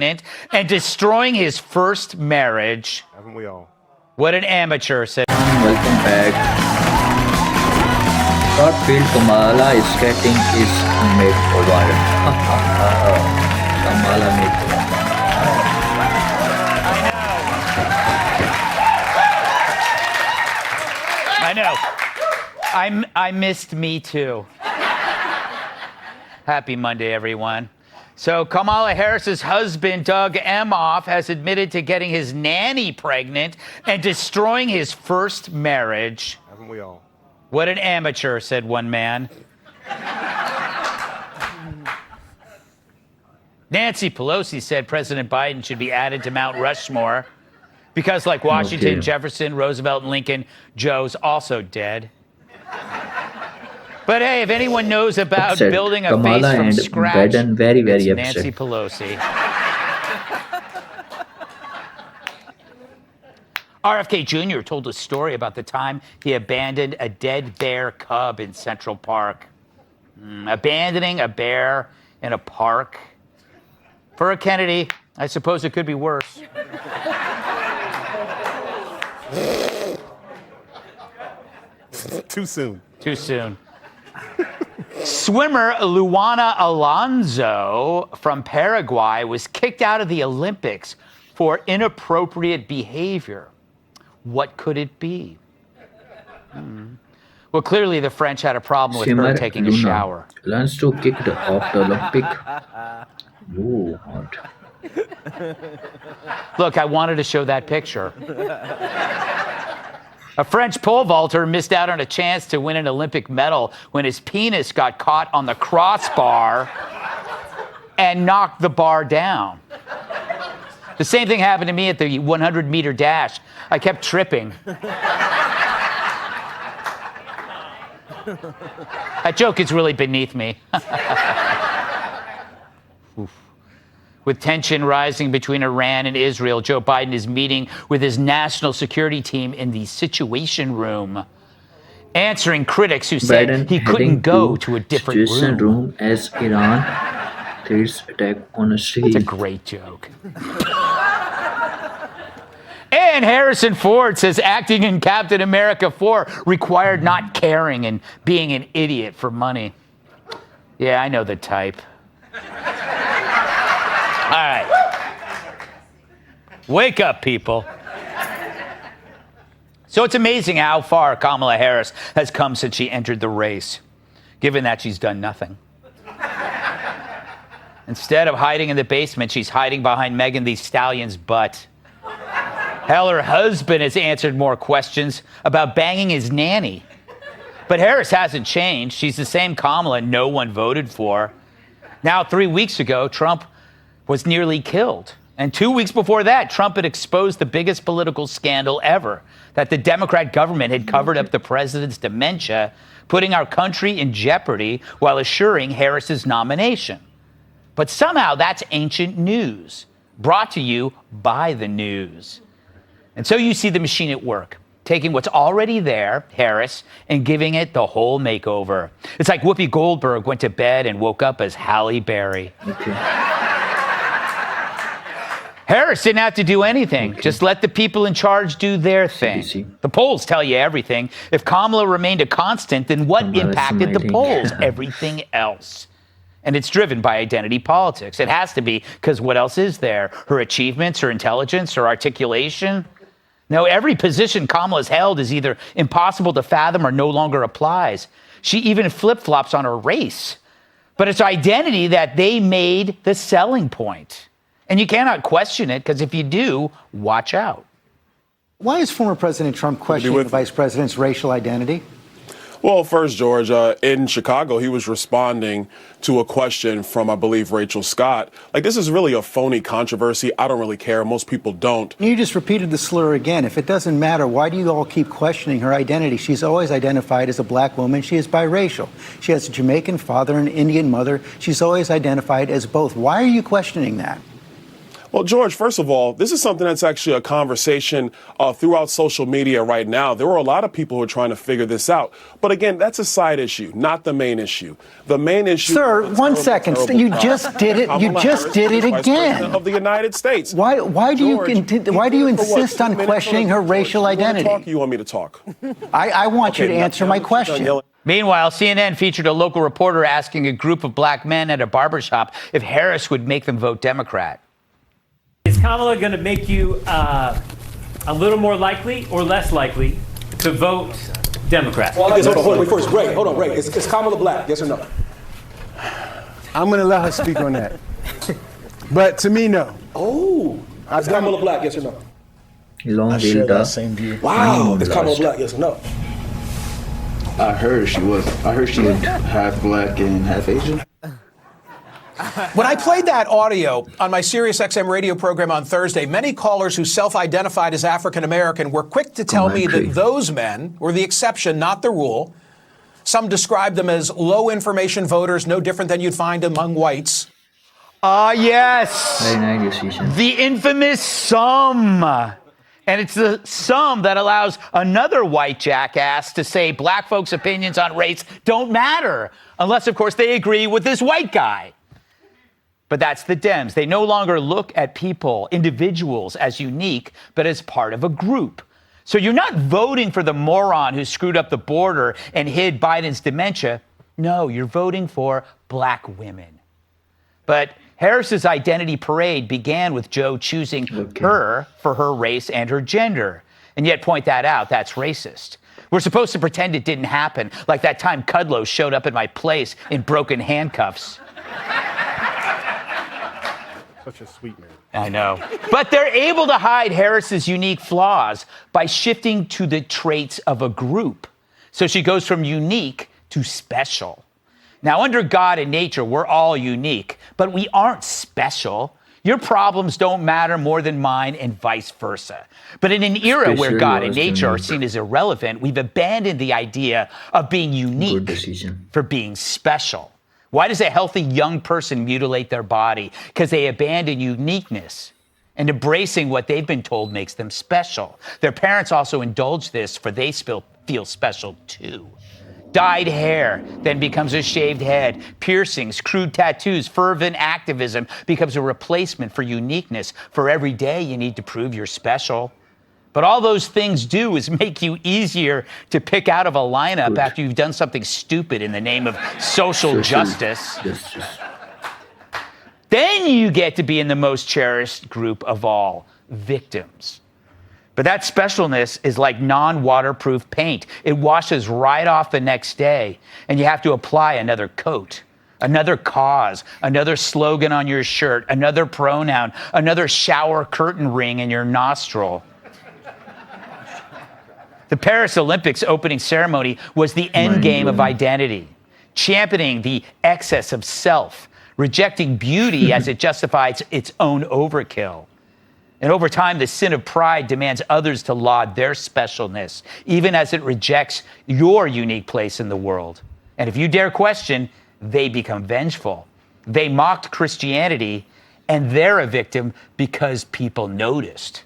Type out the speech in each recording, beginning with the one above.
and destroying his first marriage. Haven't we all? What an amateur, said. Welcome back. Short field Kamala is getting his makeover. Kamala makeover. I know. I missed me too. Happy Monday, everyone. So Kamala Harris's husband, Doug Emhoff, has admitted to getting his nanny pregnant and destroying his first marriage. Haven't we all? What an amateur, said one man. Nancy Pelosi said President Biden should be added to Mount Rushmore because, like Washington, Jefferson, Roosevelt, and Lincoln, Joe's also dead. But hey, if anyone knows about building a Kamala face from and scratch, Biden very, very it's upset. Nancy Pelosi. RFK Jr. told a story about the time he abandoned a dead bear cub in Central Park. Abandoning a bear in a park. For a Kennedy, I suppose it could be worse. Too soon. Too soon. Swimmer Luana Alonso from Paraguay was kicked out of the Olympics for inappropriate behavior. What could it be? Well, clearly the French had a problem with her taking a shower. Learns to kick off the Olympic. Ooh, hot. Look, I wanted to show that picture. A French pole vaulter missed out on a chance to win an Olympic medal when his penis got caught on the crossbar and knocked the bar down. The same thing happened to me at the 100-meter dash. I kept tripping. That joke is really beneath me. With tension rising between Iran and Israel, Joe Biden is meeting with his national security team in the Situation Room, answering critics who said Biden he couldn't go to a different Situation room as Iran threats attack on a city. It's a great joke. And Harrison Ford says acting in Captain America 4 required not caring and being an idiot for money. Yeah, I know the type. All right. Wake up, people. So it's amazing how far Kamala Harris has come since she entered the race, given that she's done nothing. Instead of hiding in the basement, she's hiding behind Megan Thee Stallion's butt. Hell, her husband has answered more questions about banging his nanny. But Harris hasn't changed. She's the same Kamala no one voted for. Now, 3 weeks ago, Trump was nearly killed. And 2 weeks before that, Trump had exposed the biggest political scandal ever, that the Democrat government had covered up the president's dementia, putting our country in jeopardy while assuring Harris's nomination. But somehow that's ancient news, brought to you by the news. And so you see the machine at work, taking what's already there, Harris, and giving it the whole makeover. It's like Whoopi Goldberg went to bed and woke up as Halle Berry. Harris didn't have to do anything. Just let the people in charge do their thing. The polls tell you everything. If Kamala remained a constant, then what impacted the polls? Everything else. And it's driven by identity politics. It has to be, because what else is there? Her achievements, her intelligence, her articulation? No, every position Kamala's held is either impossible to fathom or no longer applies. She even flip-flops on her race. But it's identity that they made the selling point. And you cannot question it, because if you do, watch out. Why is former President Trump questioning the vice president's racial identity? Well, first, George, in Chicago, he was responding to a question from, I believe, Rachel Scott. Like, this is really a phony controversy. I don't really care. Most people don't. You just repeated the slur again. If it doesn't matter, why do you all keep questioning her identity? She's always identified as a black woman. She is biracial. She has a Jamaican father and an Indian mother. She's always identified as both. Why are you questioning that? Well, George, first of all, this is something that's actually a conversation throughout social media right now. There were a lot of people who are trying to figure this out. But again, that's a side issue, not the main issue. The main issue. Sir, one second. You just did it. You just did it again. Of the United States. Why do you insist on questioning her racial identity? You want me to talk? I want you to answer my question. Meanwhile, CNN featured a local reporter asking a group of black men at a barbershop if Harris would make them vote Democrat. Is Kamala going to make you a little more likely or less likely to vote Democrat? Well, hold on, wait, first, Ray, hold on, Ray. Is Kamala black, yes or no? I'm going to let her speak on that. But to me, no. Oh, is Kamala black, yes or no? Long Share build that up. same view. Wow, is Kamala black, yes or no? I heard she was half black and half Asian. When I played that audio on my SiriusXM radio program on Thursday, many callers who self-identified as African American were quick to tell me that those men were the exception, not the rule. Some described them as low-information voters, no different than you'd find among whites. Ah, yes. Very nice decision. The infamous sum. And it's the sum that allows another white jackass to say black folks' opinions on race don't matter, unless, of course, they agree with this white guy. But that's the Dems. They no longer look at people, individuals, as unique, but as part of a group. So you're not voting for the moron who screwed up the border and hid Biden's dementia. No, you're voting for black women. But Harris's identity parade began with Joe choosing her for her race and her gender. And yet point that out, that's racist. We're supposed to pretend it didn't happen, like that time Kudlow showed up at my place in broken handcuffs. Such a sweet man. I know. But they're able to hide Harris's unique flaws by shifting to the traits of a group. So she goes from unique to special. Now, under God and nature, we're all unique, but we aren't special. Your problems don't matter more than mine and vice versa. But in an era where God and nature are seen as irrelevant, we've abandoned the idea of being unique for being special. Why does a healthy young person mutilate their body? Because they abandon uniqueness and embracing what they've been told makes them special. Their parents also indulge this, for they feel special too. Dyed hair then becomes a shaved head. Piercings, crude tattoos, fervent activism becomes a replacement for uniqueness. For every day you need to prove you're special. But all those things do is make you easier to pick out of a lineup after you've done something stupid in the name of social justice. Then you get to be in the most cherished group of all, victims. But that specialness is like non-waterproof paint. It washes right off the next day, and you have to apply another coat, another cause, another slogan on your shirt, another pronoun, another shower curtain ring in your nostril. The Paris Olympics opening ceremony was the end game of identity, championing the excess of self, rejecting beauty as it justifies its own overkill. And over time, the sin of pride demands others to laud their specialness, even as it rejects your unique place in the world. And if you dare question, they become vengeful. They mocked Christianity, and they're a victim because people noticed.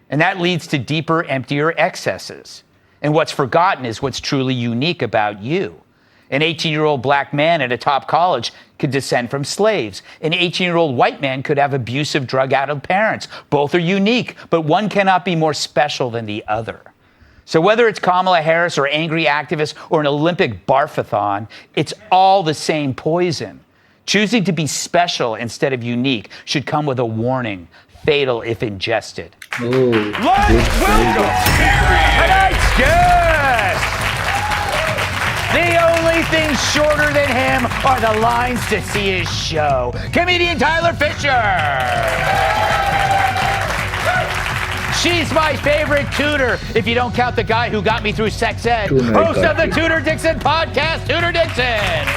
And that leads to deeper, emptier excesses. And what's forgotten is what's truly unique about you. An 18-year-old black man at a top college could descend from slaves. An 18-year-old white man could have abusive, drug-addled parents. Both are unique, but one cannot be more special than the other. So whether it's Kamala Harris or angry activists or an Olympic barfathon, it's all the same poison. Choosing to be special instead of unique should come with a warning, fatal if ingested. Let's welcome tonight's guest. The only thing shorter than him are the lines to see his show. Comedian Tyler Fisher. She's my favorite tutor, if you don't count the guy who got me through sex ed. Host of the Tudor Dixon podcast, Tudor Dixon.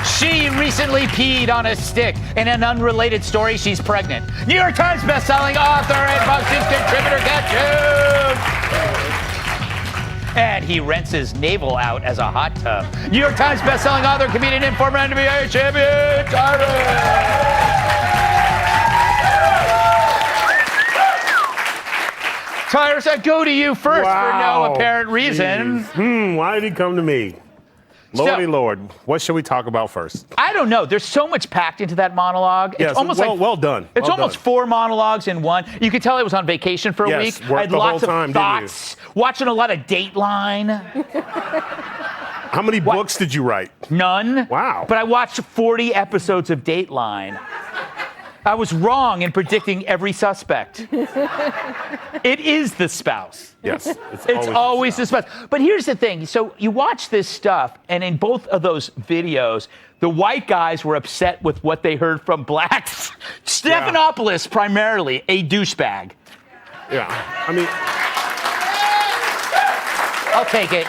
She recently peed on a stick. In an unrelated story, she's pregnant. New York Times bestselling author and Fox News contributor Cat June. And he rents his navel out as a hot tub. New York Times bestselling author, comedian, and former NBA champion, Tyler. Harris, I go to you first for no apparent reason. Why did he come to me? Lordy Lord, what should we talk about first? I don't know. There's so much packed into that monologue. Yes, It's almost well done. It's Well almost done. 4 monologues in one. You could tell I was on vacation for a Yes, week. worked I had the whole lots time, of didn't you? thoughts, watching a lot of Dateline. How many books did you write? None. Wow. But I watched 40 episodes of Dateline. I was wrong in predicting every suspect. It is the spouse. Yes. It's always the spouse. But here's the thing. So you watch this stuff, and in both of those videos, the white guys were upset with what they heard from blacks. Stephanopoulos, primarily, a douchebag. Yeah. I mean, I'll take it.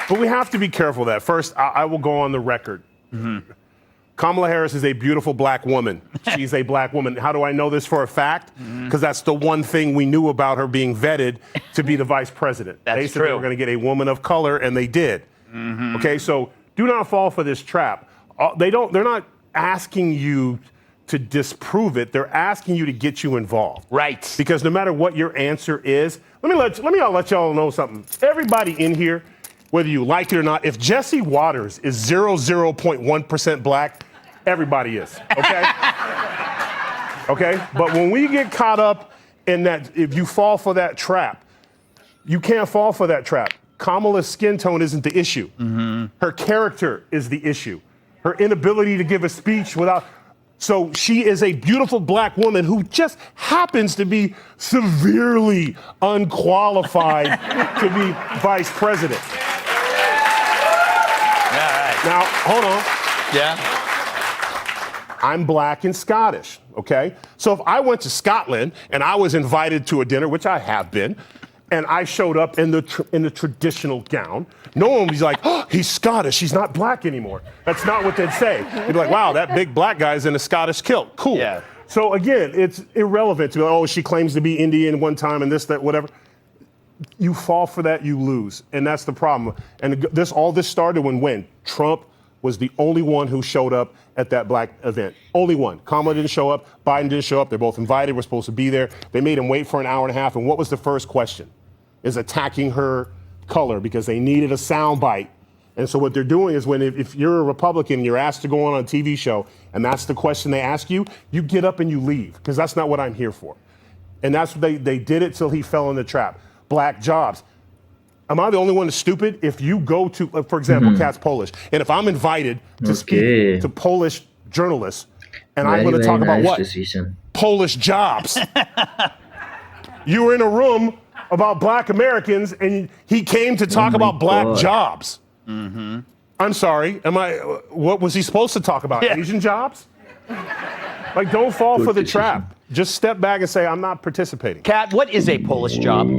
but we have to be careful of that. First, I will go on the record. Kamala Harris is a beautiful black woman. She's a black woman. How do I know this for a fact? Because that's the one thing we knew about her being vetted to be the vice president. That's they said true. they were going to get a woman of color, and they did. Okay, so do not fall for this trap. They're not asking you to disprove it. They're asking you to get you involved. Right. Because no matter what your answer is, let me let y'all know something. Everybody in here, whether you like it or not, if Jesse Waters is 0.1% black, everybody is, okay? Okay? But when we get caught up in that, if you fall for that trap, you can't fall for that trap. Kamala's skin tone isn't the issue. Her character is the issue. Her inability to give a speech without. So she is a beautiful black woman who just happens to be severely unqualified to be vice president. Now, hold on. Yeah. I'm black and Scottish, okay? So if I went to Scotland and I was invited to a dinner, which I have been, and I showed up in the traditional gown, no one was like, oh, he's Scottish, he's not black anymore. That's not what they'd say. They'd be like, wow, that big black guy's in a Scottish kilt. Cool. Yeah. So again, it's irrelevant to be like, oh, she claims to be Indian one time and this, that, whatever. You fall for that, you lose. And that's the problem. And all this started when Trump was the only one who showed up at that black event. Only one. Kamala didn't show up. Biden didn't show up. They're both invited. We're supposed to be there. They made him wait for an hour and a half. And what was the first question? Is attacking her color because they needed a soundbite. And so what they're doing is if you're a Republican and you're asked to go on a TV show and that's the question they ask you, you get up and you leave because that's not what I'm here for. And that's what they did it till he fell in the trap. Black jobs. Am I the only one that's stupid? If you go to, for example, Kat's Polish, and if I'm invited to speak to Polish journalists, and I'm going to talk about what? Polish jobs. You were in a room about black Americans, and he came to talk about black jobs. I'm sorry. What was he supposed to talk about? Asian jobs? Like, don't fall for the trap. Just step back and say, I'm not participating. Kat, what is a Polish job?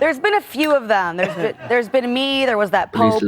There's been a few of them. There's been me. There was that Pope.